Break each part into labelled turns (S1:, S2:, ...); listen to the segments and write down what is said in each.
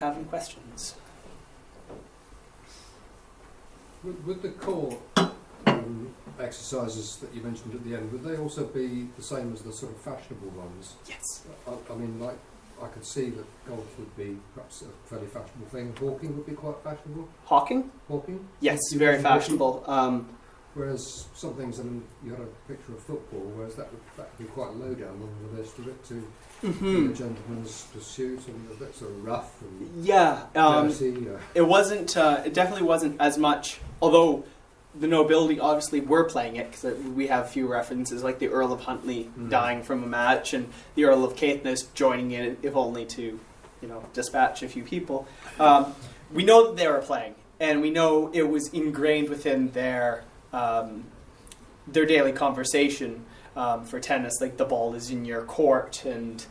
S1: have any questions.
S2: With the core exercises that you mentioned at the end, would they also be the same as the sort of fashionable ones?
S1: Yes.
S2: I mean, like, I could see that golf would be perhaps a fairly fashionable thing. Hawking would be quite fashionable.
S1: Hawking?
S2: Hawking?
S1: Yes, very fashionable.
S2: Whereas some things, I mean, you had a picture of football, whereas that would be quite low down on the list of it to be a gentleman's pursuit and a bit sort of rough and dirty.
S1: It definitely wasn't as much, although the nobility obviously were playing it, because we have a few references like the Earl of Huntly dying from a match and the Earl of Caithness joining in, if only to, dispatch a few people. We know that they were playing, and we know it was ingrained within their daily conversation for tennis, like the ball is in your court and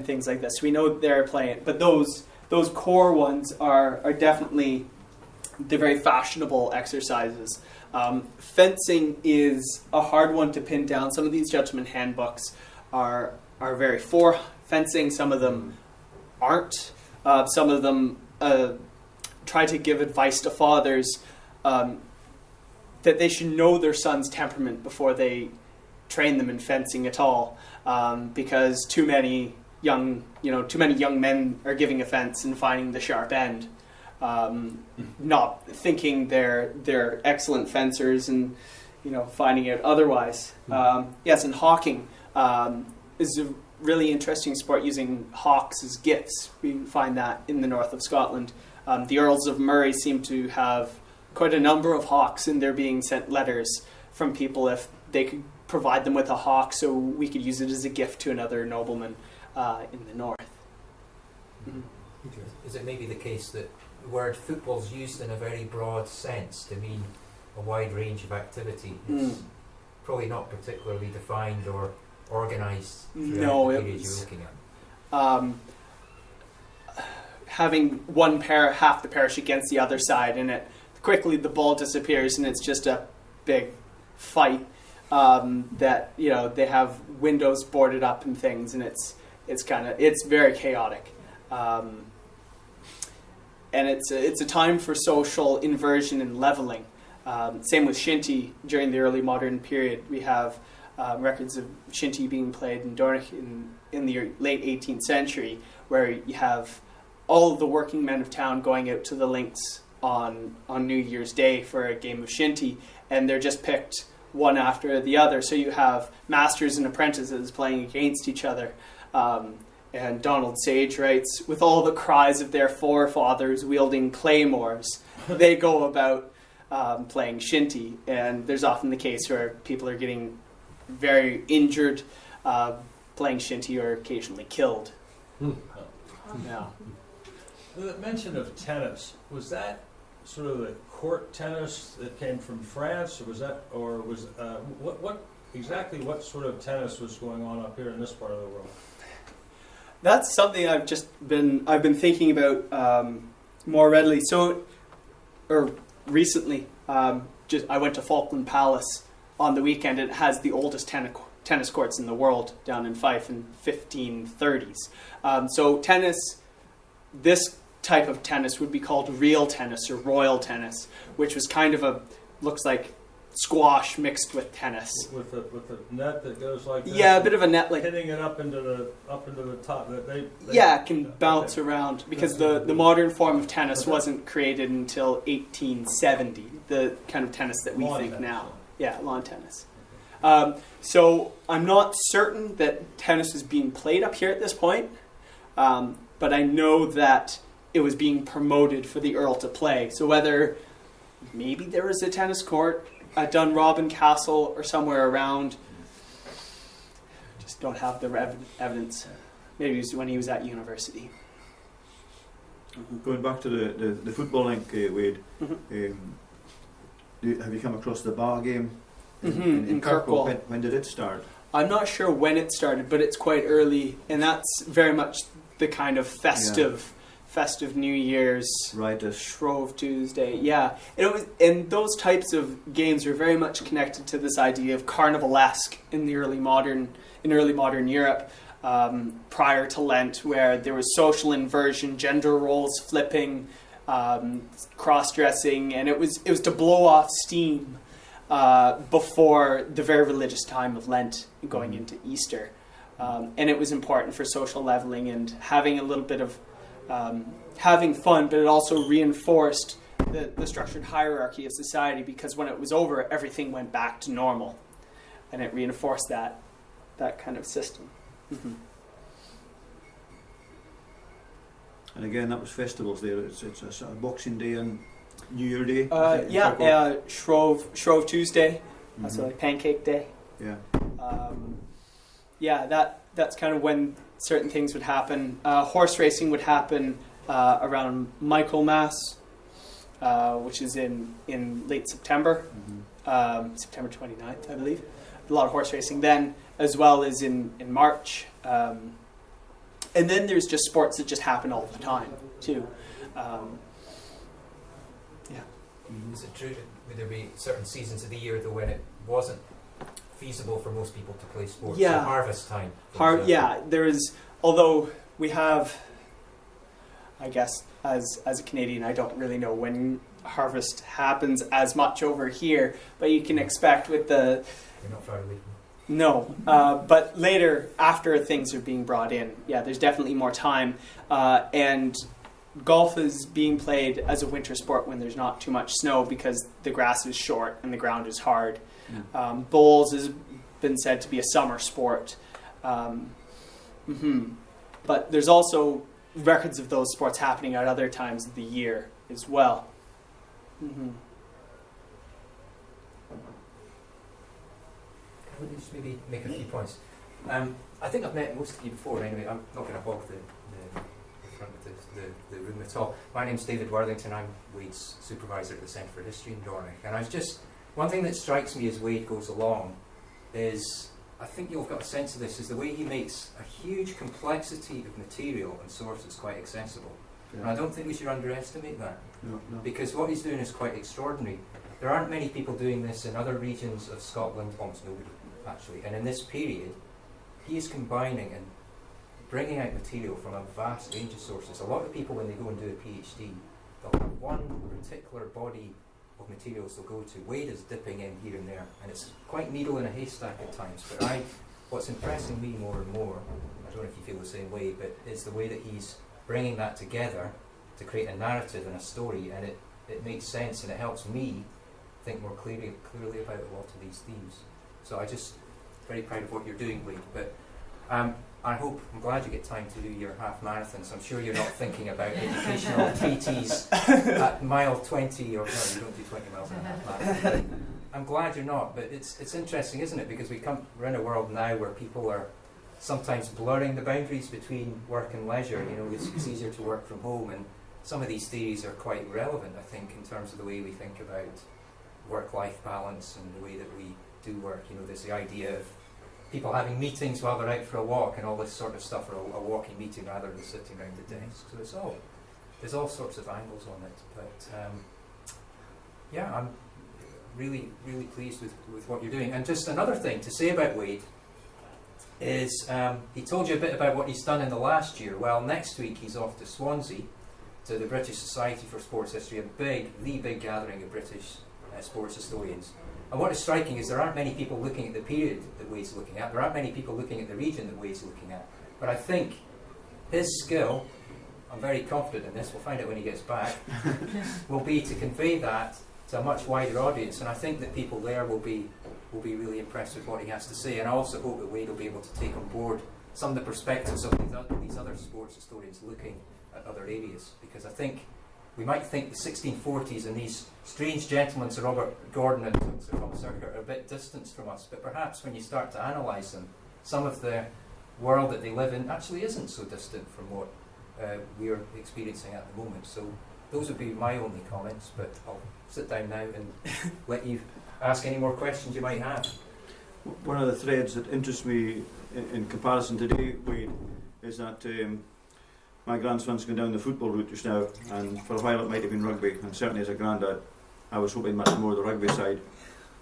S1: things like this. So we know they're playing it, but those core ones are definitely the very fashionable exercises. Fencing is a hard one to pin down. Some of these gentlemen handbooks are very for fencing. Some of them aren't. Some of them try to give advice to fathers that they should know their son's temperament before they train them in fencing at all, because too many young men are giving offense and finding the sharp end, not thinking they're excellent fencers and finding out otherwise. Yes, and hawking is a really interesting sport, using hawks as gifts. We find that in the north of Scotland. The Earls of Murray seem to have quite a number of hawks, and they're being sent letters from people if they could provide them with a hawk so we could use it as a gift to another nobleman in the north.
S3: Is it maybe the case that the word football is used in a very broad sense to mean a wide range of activity? It's probably not particularly defined or organised throughout the period you're looking at.
S1: Having half the parish against the other side, and quickly the ball disappears and it's just a big fight that they have windows boarded up and things, and it's very chaotic, and it's a time for social inversion and leveling. Same with shinty. During the early modern period, we have records of shinty being played in Dornoch in the late 18th century, where you have all of the working men of town going out to the links on New Year's Day for a game of shinty, and they're just picked one after the other. So you have masters and apprentices playing against each other. And Donald Sage writes, with all the cries of their forefathers wielding claymores, they go about playing shinty. And there's often the case where people are getting very injured playing shinty, or occasionally killed. Yeah.
S4: The mention of tennis, was that sort of the court tennis that came from France, or was what sort of tennis was going on up here in this part of the world?
S1: That's something I've been thinking about more readily. Recently, I went to Falkland Palace on the weekend, and it has the oldest tennis courts in the world down in Fife in 1530s. So tennis, this type of tennis would be called real tennis or royal tennis, which was kind of looks like squash mixed with tennis.
S4: With a net that goes like this.
S1: Yeah, a bit of a net, like
S4: hitting it up into the top. It
S1: can bounce around, because the modern form of tennis wasn't created until 1870. The kind of tennis that we think now. Yeah, lawn tennis. So I'm not certain that tennis is being played up here at this point, but I know that it was being promoted for the Earl to play. So whether maybe there was a tennis court at Dunrobin Castle or somewhere around, just don't have the evidence. Maybe it was when he was at university.
S5: Going back to the football link, Wade, have you come across the bar game in Kirkwall? When did it start?
S1: I'm not sure when it started, but it's quite early, and that's very much the kind of festive New Year's, Shrove Tuesday. Yeah, and those types of games are very much connected to this idea of carnivalesque in early modern Europe. prior to Lent, where there was social inversion, gender roles flipping, cross-dressing, and it was to blow off steam before the very religious time of Lent going into Easter. And it was important for social leveling and having a little bit of having fun, but it also reinforced the structured hierarchy of society, because when it was over, everything went back to normal, and it reinforced that kind of system. Mm-hmm.
S5: And again, that was festivals there. It's a sort of Boxing Day and New Year Day.
S1: Shrove Tuesday, so like Pancake Day.
S5: Yeah.
S1: That's kind of when certain things would happen. Horse racing would happen around Michaelmas, which is in late September, September 29th, I believe. A lot of horse racing then, as well as in March. And then there's just sports that just happen all the time, too.
S3: Is it true, would there be certain seasons of the year, though, when it wasn't feasible for most people to play sports?
S1: Yeah.
S3: So harvest time.
S1: There is, although we have, I guess, as a Canadian, I don't really know when harvest happens as much over here, but you can expect with the...
S3: You're not far away from
S1: No, but later, after things are being brought in, there's definitely more time. And golf is being played as a winter sport when there's not too much snow, because the grass is short and the ground is hard. Bowls has been said to be a summer sport. But there's also records of those sports happening at other times of the year as well.
S3: Let me just maybe make a few points. I think I've met most of you before anyway. I'm not going to hog the front of the room at all. My name's David Worthington. I'm Wade's supervisor at the Centre for History in Dornoch. And one thing that strikes me as Wade goes along is, I think you've got a sense of this, is the way he makes a huge complexity of material and sources quite accessible. Yeah. And I don't think we should underestimate that.
S5: No.
S3: Because what he's doing is quite extraordinary. There aren't many people doing this in other regions of Scotland, almost nobody actually. And in this period, he is combining and bringing out material from a vast range of sources. A lot of people, when they go and do a PhD, they'll have one particular body of materials they'll go to. Wade is dipping in here and there, and it's quite needle in a haystack at times. But what's impressing me more and more, I don't know if you feel the same way, but it's the way that he's bringing that together to create a narrative and a story, and it makes sense, and it helps me think more clearly about a lot of these themes. So I'm very proud of what you're doing, Wade. But I'm glad you get time to do your half marathons. I'm sure you're not thinking about educational treaties at mile 20, or no, you don't do 20 miles in a half marathon. I'm glad you're not, but it's interesting, isn't it? Because we're in a world now where people are sometimes blurring the boundaries between work and leisure. You know, it's easier to work from home, and some of these theories are quite relevant, I think, in terms of the way we think about work-life balance and the way that we do work. You know, there's the idea of people having meetings while they're out for a walk and all this sort of stuff, or a walking meeting rather than sitting around the desk. So there's all sorts of angles on it. But I'm really, really pleased with what you're doing. And just another thing to say about Wade is he told you a bit about what he's done in the last year. Well, next week he's off to Swansea to the British Society for Sports History, the big gathering of British sports historians. And what is striking is there aren't many people looking at the period that Wade's looking at. There aren't many people looking at the region that Wade's looking at. But I think his skill, I'm very confident in this, we'll find out when he gets back, will be to convey that to a much wider audience. And I think that people there will be really impressed with what he has to say. And I also hope that Wade will be able to take on board some of the perspectives of these other sports historians looking at other areas. Because I think we might think the 1640s and these strange gentlemen, Sir Robert Gordon and Sir Thomas Urquhart, are a bit distant from us, but perhaps when you start to analyse them, some of the world that they live in actually isn't so distant from what we're experiencing at the moment. So those would be my only comments, but I'll sit down now and let you ask any more questions you might have.
S5: One of the threads that interests me in comparison today, Wade, is that my grandson's going down the football route just now, and for a while it might have been rugby, and certainly as a granddad I was hoping much more the rugby side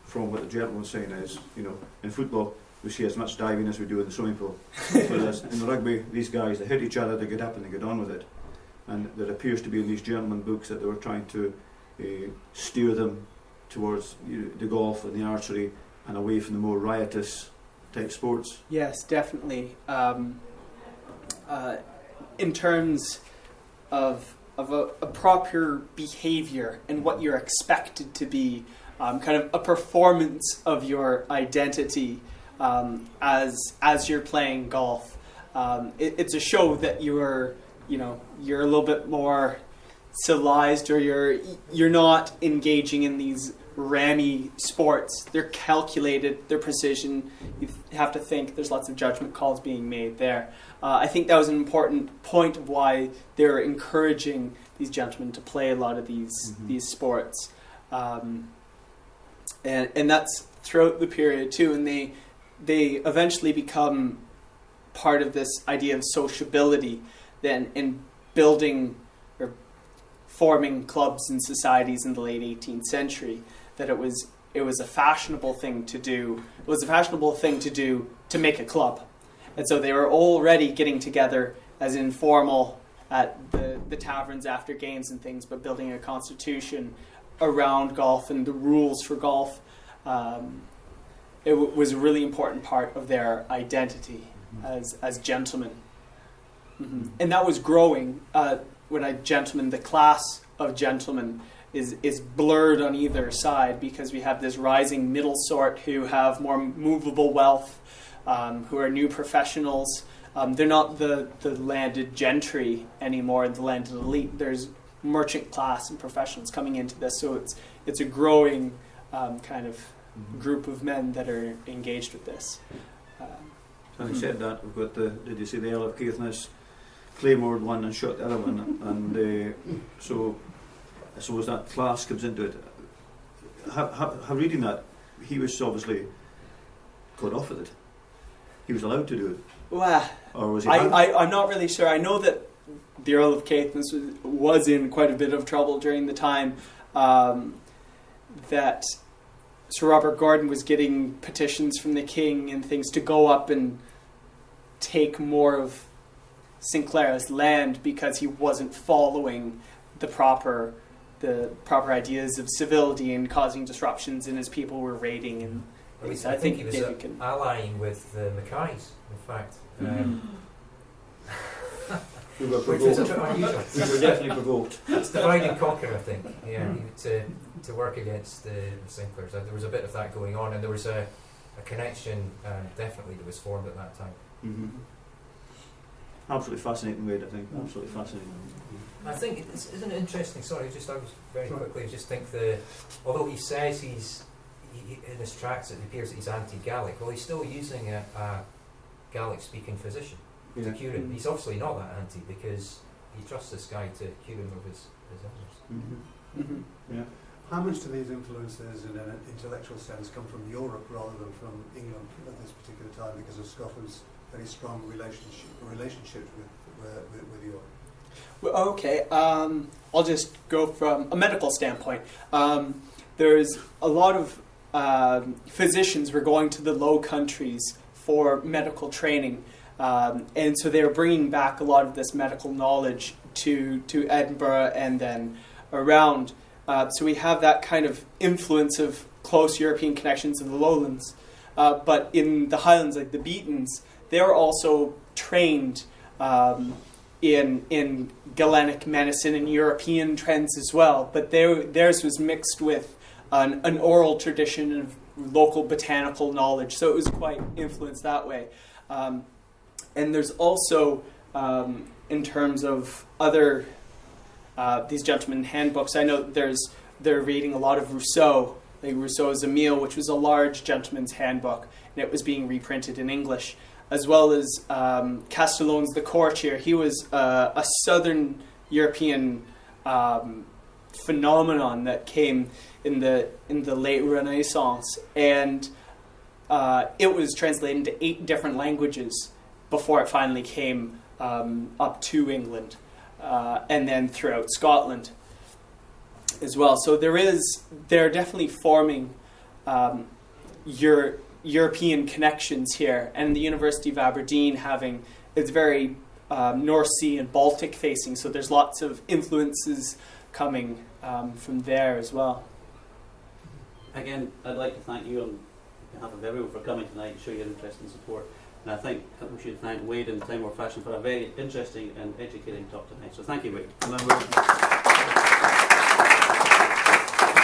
S5: from what the gentleman's saying is, you know, in football we see as much diving as we do in the swimming pool. Whereas in the rugby, these guys, they hit each other, they get up and they get on with it. And there appears to be in these gentlemen books that they were trying to steer them towards the golf and the archery and away from the more riotous type sports.
S1: Yes, definitely. In terms of a proper behavior and what you're expected to be, kind of a performance of your identity as you're playing golf. It's a show that you're a little bit more civilized, or you're not engaging in these rammy sports. They're calculated, they're precision. You have to think. There's lots of judgment calls being made there. I think that was an important point of why they're encouraging these gentlemen to play a lot of these sports, and that's throughout the period too. And they eventually become part of this idea of sociability, then in building or forming clubs and societies in the late 18th century. That it was a fashionable thing to do. It was a fashionable thing to do to make a club. And so they were already getting together as informal at the taverns after games and things, but building a constitution around golf and the rules for golf. It was a really important part of their identity as gentlemen. And that was growing. The class of gentlemen is blurred on either side, because we have this rising middle sort who have more movable wealth, who are new professionals. They're not the landed gentry anymore, the landed elite. There's merchant class and professionals coming into this, so it's a growing kind of group of men that are engaged with this.
S5: Having said that, we've got did you see the Earl of Caithness claymored one and shot the other one, and so I suppose that class comes into it. How reading that, he was obviously got off with it. He was allowed to do it.
S1: Well,
S5: or was he?
S1: I'm not really sure. I know that the Earl of Caithness was in quite a bit of trouble during the time that Sir Robert Gordon was getting petitions from the king and things to go up and take more of Sinclair's land, because he wasn't following the proper ideas of civility and causing disruptions, and his people were raiding. And
S3: I think he was allying with the Mackays, in fact.
S5: We were
S3: Which was a bit
S5: provoked.
S3: unusual.
S5: We were definitely provoked.
S3: It's divide and conquer, I think. Yeah, to work against the Sinclairs. There was a bit of that going on, and there was a connection definitely that was formed at that time.
S5: Absolutely fascinating, Wade. I think absolutely fascinating.
S3: I think isn't it interesting? Sorry, I was very quickly. I just think although he says in his tracts it appears that he's anti-Gallic, well, he's still using a Gallic-speaking physician to cure him. He's obviously not that anti, because he trusts this guy to cure him of his illness.
S5: Yeah.
S6: How much do these influences in an intellectual sense come from Europe rather than from England at this particular time, because of Scotland's very strong relationship with Europe?
S1: Well, okay, I'll just go from a medical standpoint. There's a lot of physicians were going to the Low Countries for medical training, and so they were bringing back a lot of this medical knowledge to Edinburgh and then around. So we have that kind of influence of close European connections in the lowlands. But in the Highlands, like the Beatons, they were also trained in Galenic medicine and European trends as well. But theirs was mixed with an oral tradition of local botanical knowledge. So it was quite influenced that way. And there's also, in terms of other these gentlemen handbooks, I know they're reading a lot of Rousseau, like Rousseau's Emile, which was a large gentleman's handbook, and it was being reprinted in English, as well as Castellone's The Courtier. He was a southern European phenomenon that came in the late Renaissance, and it was translated into 8 different languages before it finally came up to England, and then throughout Scotland as well. So they're definitely forming European connections here, and the University of Aberdeen having, it's very North Sea and Baltic facing, so there's lots of influences coming from there as well.
S7: Again, I'd like to thank you on behalf of everyone for coming tonight and show your interest and support. And I think that we should thank Wade in time or fashion for a very interesting and educating talk tonight. So thank you, Wade.